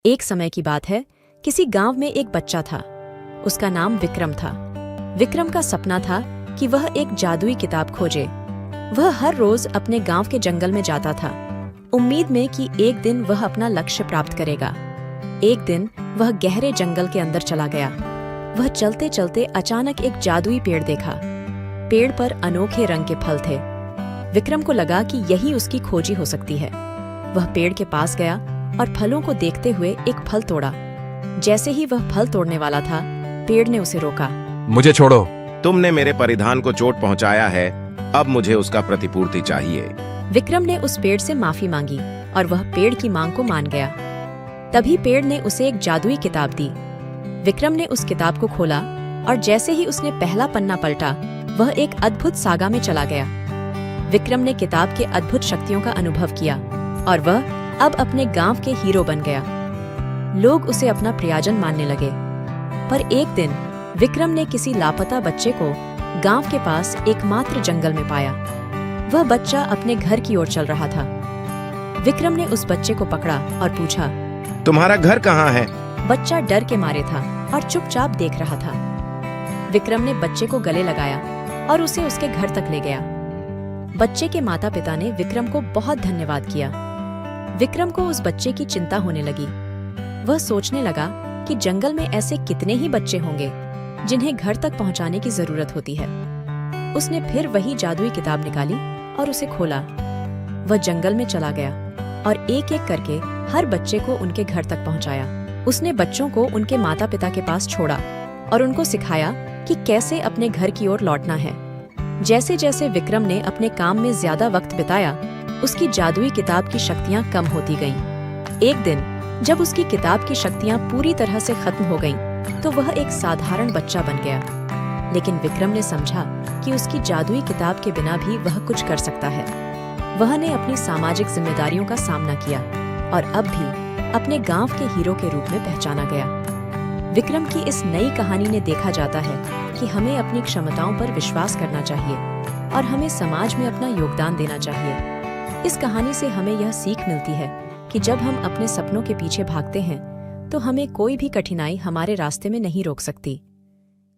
एक समय की बात है, किसी गांव में एक बच्चा था। उसका नाम विक्रम था। विक्रम का सपना था कि वह एक जादुई किताब खोजे। वह हर रोज अपने गांव के जंगल में जाता था, उम्मीद में कि एक दिन वह अपना लक्ष्य प्राप्त करेगा। एक दिन वह गहरे जंगल के अंदर चला गया। वह चलते चलते अचानक एक जादुई पेड़ देखा। पेड़ पर अनोखे रंग के फल थे। विक्रम को लगा कि यही उसकी खोजी हो सकती है। वह पेड़ के पास गया और फलों को देखते हुए एक फल तोड़ा। जैसे ही वह फल तोड़ने वाला था, पेड़ ने उसे रोका। मुझे छोड़ो। तुमने मेरे परिधान को चोट पहुंचाया है, अब मुझे उसका प्रतिपूर्ति चाहिए। विक्रम ने उस पेड़ से माफी मांगी और वह पेड़ की मांग को मान गया। तभी पेड़ ने उसे एक जादुई किताब दी। विक्रम ने उस किताब को खोला और जैसे ही उसने पहला पन्ना पलटा, वह एक अद्भुत सागा में चला गया। विक्रम ने किताब के अद्भुत शक्तियों का अनुभव किया और वह अब अपने गांव के हीरो बन गया। लोग उसे अपना प्रियजन मानने लगे। पर एक दिन विक्रम ने किसी लापता बच्चे को गांव के पास एकमात्र जंगल में पाया। वह बच्चा अपने घर की ओर चल रहा था। विक्रम ने उस बच्चे को पकड़ा और पूछा, तुम्हारा घर कहाँ है? बच्चा डर के मारे था और चुपचाप देख रहा था। विक्रम ने बच्चे को गले लगाया और उसे उसके घर तक ले गया। बच्चे के माता पिता ने विक्रम को बहुत धन्यवाद किया। विक्रम को उस बच्चे की चिंता होने लगी। वह सोचने लगा कि जंगल में ऐसे कितने ही बच्चे होंगे जिन्हें घर तक पहुंचाने की जरूरत होती है। उसने फिर वही जादुई किताब निकाली और उसे खोला। वह जंगल में चला गया और एक एक करके हर बच्चे को उनके घर तक पहुंचाया। उसने बच्चों को उनके माता पिता के पास छोड़ा और उनको सिखाया कि कैसे अपने घर की ओर लौटना है। जैसे जैसे विक्रम ने अपने काम में ज्यादा वक्त बिताया, उसकी जादुई किताब की शक्तियां कम होती गईं। एक दिन जब उसकी किताब की शक्तियां पूरी तरह से खत्म हो गईं, तो वह एक साधारण बच्चा बन गया। लेकिन विक्रम ने समझा कि उसकी जादुई किताब के बिना भी वह कुछ कर सकता है। वह ने अपनी सामाजिक जिम्मेदारियों का सामना किया और अब भी अपने गांव के हीरो के रूप में पहचाना गया। विक्रम की इस नई कहानी ने देखा जाता है कि हमें अपनी क्षमताओं पर विश्वास करना चाहिए और हमें समाज में अपना योगदान देना चाहिए। इस कहानी से हमें यह सीख मिलती है कि जब हम अपने सपनों के पीछे भागते हैं, तो हमें कोई भी कठिनाई हमारे रास्ते में नहीं रोक सकती।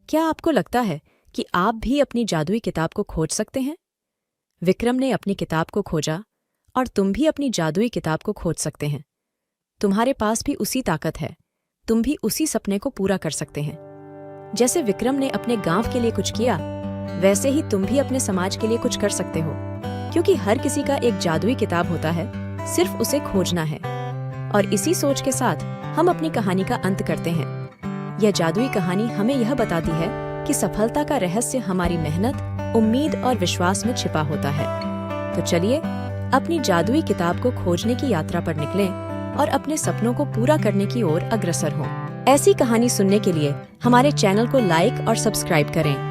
क्या आपको लगता है कि आप भी अपनी जादुई किताब को खोज सकते हैं? विक्रम ने अपनी किताब को खोजा और तुम भी अपनी जादुई किताब को खोज सकते हैं। तुम्हारे पास भी उसी ताकत है। तुम भी उसी सपने को पूरा कर सकते हैं। जैसे विक्रम ने अपने गांव के लिए कुछ किया, वैसे ही तुम भी अपने समाज के लिए कुछ कर सकते हो, क्योंकि हर किसी का एक जादुई किताब होता है, सिर्फ उसे खोजना है। और इसी सोच के साथ हम अपनी कहानी का अंत करते हैं। यह जादुई कहानी हमें यह बताती है कि सफलता का रहस्य हमारी मेहनत, उम्मीद और विश्वास में छिपा होता है। तो चलिए अपनी जादुई किताब को खोजने की यात्रा पर निकलें और अपने सपनों को पूरा करने की ओर अग्रसर हों। ऐसी कहानी सुनने के लिए हमारे चैनल को लाइक और सब्सक्राइब करें।